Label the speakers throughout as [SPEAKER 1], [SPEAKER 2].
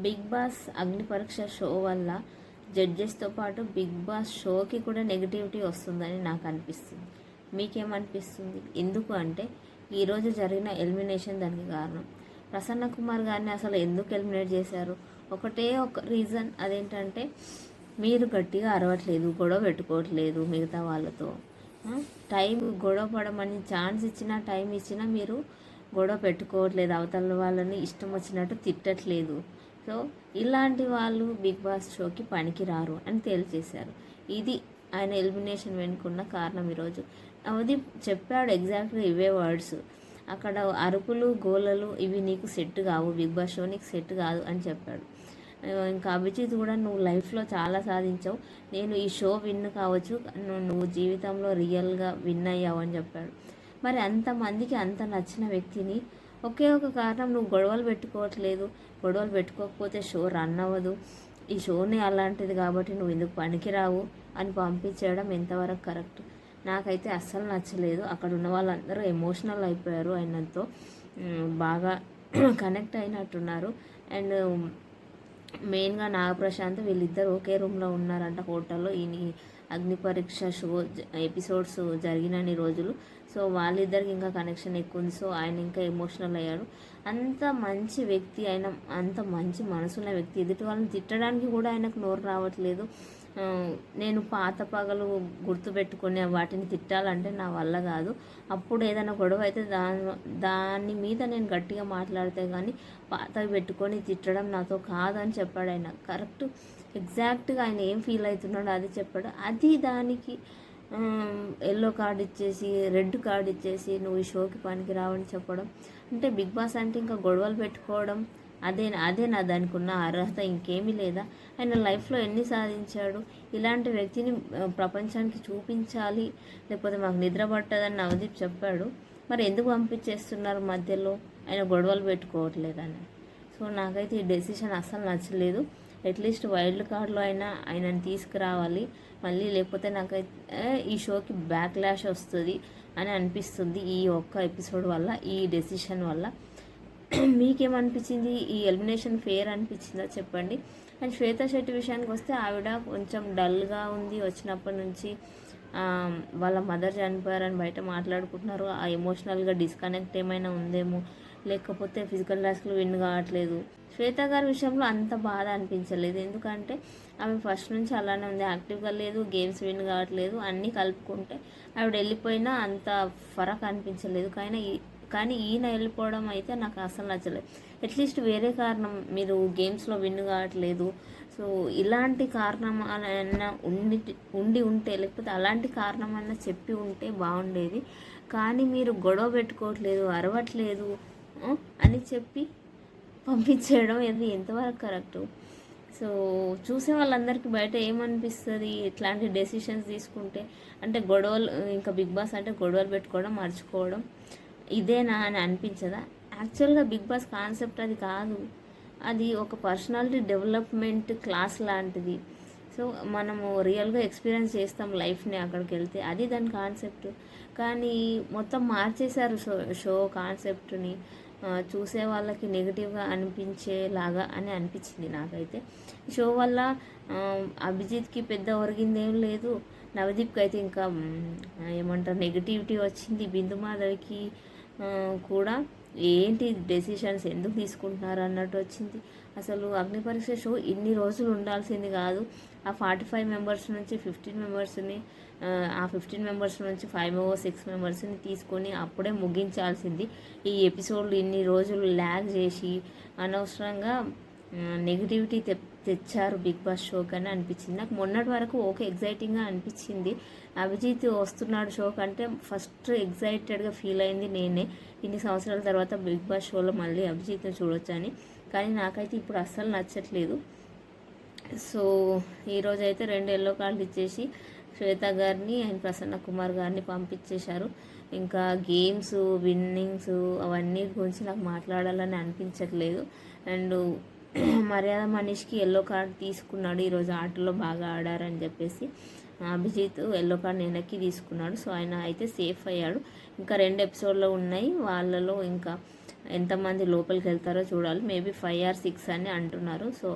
[SPEAKER 1] Big boss అగ్ని పరీక్ష show వల్ల జడ్జెస్తో పాటు బిగ్ బాస్ షోకి కూడా నెగిటివిటీ వస్తుందని నాకు అనిపిస్తుంది. మీకేమనిపిస్తుంది? ఎందుకు అంటే ఈరోజు జరిగిన ఎలిమినేషన్ దానికి కారణం. ప్రసన్న కుమార్ గారిని అసలు ఎందుకు ఎలిమినేట్ చేశారు? ఒకటే ఒక రీజన్, అదేంటంటే మీరు గట్టిగా అరవట్లేదు, గొడవ పెట్టుకోవట్లేదు మిగతా వాళ్ళతో. టైం గొడవ పడమని ఛాన్స్ ఇచ్చినా, టైం ఇచ్చినా మీరు గొడవ పెట్టుకోవట్లేదు, అవతల వాళ్ళని ఇష్టం వచ్చినట్టు తిట్టట్లేదు. సో ఇలాంటి వాళ్ళు బిగ్ బాస్ షోకి పనికిరారు అని తేల్చేశారు. ఇది ఆయన ఎలిమినేషన్ వెనుకున్న కారణం. ఈరోజు నవదీప్ చెప్పాడు ఎగ్జాక్ట్గా ఇవే వర్డ్స్. అక్కడ అరుపులు గోలలు ఇవి నీకు సెట్ కావు, బిగ్ బాస్ షో నీకు సెట్ కాదు అని చెప్పాడు. ఇంకా అభిజిత్ కూడా నువ్వు లైఫ్లో చాలా సాధించావు, నేను ఈ షో విన్ కావచ్చు, నువ్వు జీవితంలో రియల్గా విన్ అయ్యావు అని చెప్పాడు. మరి అంతమందికి అంత నచ్చిన వ్యక్తిని ఒకే ఒక కారణం, నువ్వు గొడవలు పెట్టుకోవట్లేదు, గొడవలు పెట్టుకోకపోతే షో రన్ అవ్వదు, ఈ షోని అలాంటిది కాబట్టి నువ్వు ఎందుకు పనికిరావు అని పంపించడం ఎంతవరకు కరెక్ట్? నాకైతే అస్సలు నచ్చలేదు. అక్కడ ఉన్న వాళ్ళందరూ ఎమోషనల్ అయిపోయారు, ఆయనతో బాగా కనెక్ట్ అయినట్టున్నారు. అండ్ మెయిన్గా నాగప్రశాంత్ వీళ్ళిద్దరు ఒకే రూమ్లో ఉన్నారంట హోటల్లో, ఈ అగ్ని పరీక్ష షో ఎపిసోడ్స్ జరిగినన్ని రోజులు. సో వాళ్ళిద్దరికి ఇంకా కనెక్షన్ ఎక్కువ ఉంది. సో ఆయన ఇంకా ఎమోషనల్ అయ్యాడు. అంత మంచి వ్యక్తి, ఆయన అంత మంచి మనసున్న వ్యక్తి, ఎదుటి వాళ్ళని తిట్టడానికి కూడా ఆయనకు నోరు రావట్లేదు. నేను పాత పగలు గుర్తుపెట్టుకుని వాటిని తిట్టాలంటే నా వల్ల కాదు. అప్పుడు ఏదైనా గొడవ అయితే దాని మీద నేను గట్టిగా మాట్లాడితే కానీ పాతవి పెట్టుకొని తిట్టడం నాతో కాదని చెప్పాడు ఆయన. కరెక్ట్, ఎగ్జాక్ట్గా ఆయన ఏం ఫీల్ అవుతున్నాడో అది చెప్పాడు. అది దానికి ఎల్లో కార్డ్ ఇచ్చేసి రెడ్ కార్డ్ ఇచ్చేసి నువ్వు ఈ షోకి పనికి రావని చెప్పడం అంటే బిగ్ బాస్ అంటే ఇంకా గొడవలు పెట్టుకోవడం అదేనా దానికి ఉన్న అర్హత? ఇంకేమీ లేదా? ఆయన లైఫ్లో ఎన్ని సాధించాడు? ఇలాంటి వ్యక్తిని ప్రపంచానికి చూపించాలి, లేకపోతే మాకు నిద్ర పట్టదని నవదీప్ చెప్పాడు. మరి ఎందుకు పంపించేస్తున్నారు మధ్యలో? ఆయన గొడవలు పెట్టుకోవట్లేదని. సో నాకైతే ఈ డెసిషన్ అస్సలు నచ్చలేదు. అట్లీస్ట్ వైల్డ్ కార్డ్లో అయినా ఆయనని తీసుకురావాలి మళ్ళీ, లేకపోతే నాకైతే ఈ షోకి బ్యాక్లాష్ వస్తుంది అని అనిపిస్తుంది ఈ ఒక్క ఎపిసోడ్ వల్ల, ఈ డెసిషన్ వల్ల. మీకేమనిపించింది? ఈ ఎలిమినేషన్ ఫేర్ అనిపించిందా చెప్పండి. అండ్ శ్వేతా శెట్టి విషయానికి వస్తే ఆవిడ కొంచెం డల్గా ఉంది వచ్చినప్పటి నుంచి. వాళ్ళ మదర్ చనిపోయారని బయట మాట్లాడుకుంటున్నారు. ఆ ఎమోషనల్గా డిస్కనెక్ట్ ఏమైనా ఉందేమో, లేకపోతే ఫిజికల్ టాస్క్లు విన్ కావట్లేదు. శ్వేత గారి విషయంలో అంత బాధ అనిపించలేదు, ఎందుకంటే ఆమె ఫస్ట్ నుంచి అలానే ఉంది, యాక్టివ్గా లేదు, గేమ్స్ విన్ కావట్లేదు. అన్నీ కలుపుకుంటే ఆవిడ వెళ్ళిపోయినా అంత ఫరక్ అనిపించలేదు. కానీ ఈయన వెళ్ళిపోవడం అయితే నాకు అసలు నచ్చలేదు. అట్లీస్ట్ వేరే కారణం, మీరు గేమ్స్లో విన్ కావట్లేదు, సో ఇలాంటి కారణం అన్న ఉండి ఉంటే, లేకపోతే అలాంటి కారణం అన్న చెప్పి ఉంటే బాగుండేది. కానీ మీరు గొడవ పెట్టుకోవట్లేదు, అరవట్లేదు అని చెప్పి పంపించేయడం ఇది ఎంతవరకు కరెక్టు? సో చూసే వాళ్ళందరికీ బయట ఏమనిపిస్తుంది ఇట్లాంటి డెసిషన్స్ తీసుకుంటే? అంటే గొడవలు, ఇంకా బిగ్ బాస్ అంటే గొడవలు పెట్టుకోవడం, మర్చిపోవడం ఇదేనా అని అనిపించదా? యాక్చువల్గా బిగ్ బాస్ కాన్సెప్ట్ అది కాదు, అది ఒక పర్సనాలిటీ డెవలప్మెంట్ క్లాస్ లాంటిది. సో మనము రియల్గా ఎక్స్పీరియన్స్ చేస్తాం లైఫ్ని అక్కడికి వెళ్తే, అది దాని కాన్సెప్ట్. కానీ మొత్తం మార్చేశారు షో కాన్సెప్ట్ని, చూసే వాళ్ళకి నెగిటివ్గా అనిపించేలాగా అని అనిపించింది నాకైతే. షో వల్ల అభిజిత్కి పెద్ద ఒరిగిందేం లేదు, నవదీప్కి అయితే ఇంకా ఏమంటారు నెగిటివిటీ వచ్చింది, బిందు మాధవికి కూడా ఏంటి డెసిషన్స్ ఎందుకు తీసుకుంటున్నారు అన్నట్టు వచ్చింది. అసలు అగ్ని పరీక్ష షో ఇన్ని రోజులు ఉండాల్సింది కాదు. ఆ 45 మెంబర్స్ నుంచి 15 మెంబర్స్ని, ఆ 15 మెంబర్స్ నుంచి 5 or 6 మెంబర్స్ని తీసుకొని అప్పుడే ముగించాల్సింది. ఈ ఎపిసోడ్లు ఇన్ని రోజులు ల్యాగ్ చేసి అనవసరంగా నెగిటివిటీ తెచ్చారు బిగ్ బాస్ షోకి అని అనిపించింది నాకు. మొన్నటి వరకు ఓకే, ఎగ్జైటింగ్గా అనిపించింది. అభిజిత్ వస్తున్నాడు షో కంటే ఫస్ట్ ఎగ్జైటెడ్గా ఫీల్ అయింది నేనే, ఇన్ని సంవత్సరాల తర్వాత బిగ్ బాస్ షోలో మళ్ళీ అభిజిత్ని చూడొచ్చు అని. కానీ నాకైతే ఇప్పుడు అస్సలు నచ్చట్లేదు. సో ఈరోజు అయితే 2 ఎల్లో కార్డులు ఇచ్చేసి శ్వేత గారిని అండ్ ప్రసన్న కుమార్ గారిని పంపించేశారు. ఇంకా గేమ్స్ విన్నింగ్స్ అవన్నీ గురించి నాకు మాట్లాడాలని అనిపించట్లేదు. అండ్ మర్యాద మనీష్కి ఎల్లో కార్డ్ తీసుకున్నాడు, ఈరోజు ఆటలో బాగా ఆడారని చెప్పేసి అభిజిత్ ఎల్లో కార్డ్ వెనక్కి తీసుకున్నాడు. సో ఆయన అయితే సేఫ్ అయ్యాడు. ఇంకా 2 ఎపిసోడ్లో ఉన్నాయి, వాళ్ళలో ఇంకా ఎంతమంది లోపలికి వెళ్తారో చూడాలి. మేబీ 5 or 6 అని అంటున్నారు. సో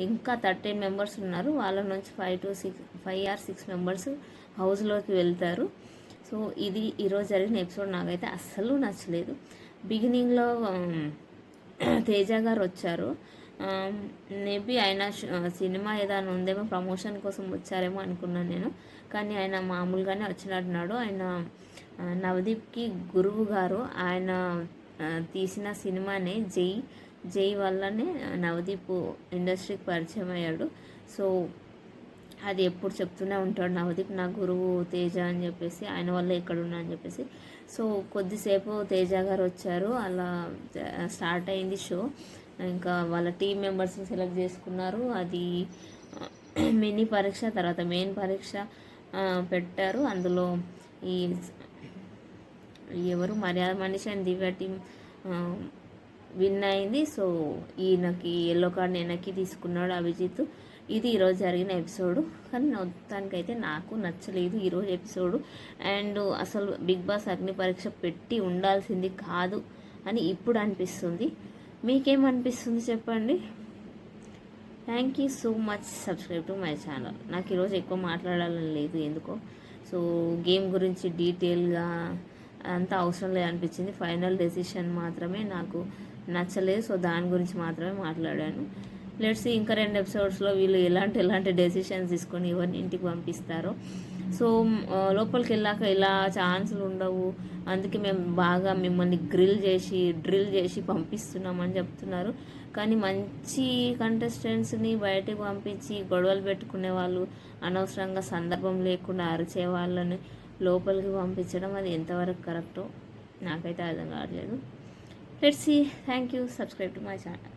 [SPEAKER 1] ఇంకా 13 మెంబర్స్ ఉన్నారు. వాళ్ళ నుంచి 5 or 6 మెంబర్స్ హౌస్లోకి వెళ్తారు. సో ఇది ఈరోజు జరిగిన ఎపిసోడ్ నాకైతే అస్సలు నచ్చలేదు. బిగినింగ్లో తేజ గారు వచ్చారు. మేబీ ఆయన సినిమా ఏదైనా ఉందేమో ప్రమోషన్ కోసం వచ్చారేమో అనుకున్నాను నేను. కానీ ఆయన మామూలుగానే వచ్చినట్టున్నాడు. ఆయన నవదీప్కి గురువు గారు. ఆయన తీసిన సినిమానే జై వల్లనే నవదీప్ ఇండస్ట్రీకి పరిచయం అయ్యాడు. సో అది ఎప్పుడు చెప్తూనే ఉంటాడు నవదీప్, నా గురువు తేజ అని చెప్పేసి, ఆయన వల్ల ఎక్కడున్నా అని చెప్పేసి. సో కొద్దిసేపు తేజ గారు వచ్చారు, అలా స్టార్ట్ అయింది షో. ఇంకా వాళ్ళ టీం మెంబర్స్ని సెలెక్ట్ చేసుకున్నారు. అది మినీ పరీక్ష, తర్వాత మెయిన్ పరీక్ష పెట్టారు. అందులో ఈ ఎవరు మర్యాద మనిషి అండ్ దివ్య టీం విన్ అయింది. సో ఈయనకి ఎల్లో కార్డ్ని వెనక్కి తీసుకున్నాడు అభిజిత్. ఇది ఈరోజు జరిగిన ఎపిసోడు. కానీ మొత్తానికైతే నాకు నచ్చలేదు ఈరోజు ఎపిసోడు. అండ్ అసలు బిగ్ బాస్ అగ్ని పరీక్ష పెట్టి ఉండాల్సింది కాదు అని ఇప్పుడు అనిపిస్తుంది. మీకేమనిపిస్తుంది చెప్పండి. Thank you so much. Subscribe to my channel. నాకు ఈరోజు ఎక్కువ మాట్లాడాలని లేదు ఎందుకో. సో గేమ్ గురించి డీటెయిల్గా అంత అవసరం లేదు అనిపించింది. ఫైనల్ డెసిషన్ మాత్రమే నాకు నచ్చలేదు. సో దాని గురించి మాత్రమే మాట్లాడాను. లెట్స్ ఇంకా 2 ఎపిసోడ్స్లో వీళ్ళు ఎలాంటి డెసిషన్స్ తీసుకొని ఎవరిని ఇంటికి పంపిస్తారో. సో లోపలికి వెళ్ళాక ఇలా ఛాన్సులు ఉండవు, అందుకే మేము బాగా మిమ్మల్ని డ్రిల్ చేసి పంపిస్తున్నామని చెప్తున్నారు. కానీ మంచి కంటెస్టెంట్స్ని బయటకు పంపించి గొడవలు పెట్టుకునే వాళ్ళు, అనవసరంగా సందర్భం లేకుండా అరిచే వాళ్ళని లోపలికి పంపించడం అది ఎంతవరకు కరెక్టో నాకైతే అర్థం కావట్లేదు. Let's see. Thank you. Subscribe to my channel.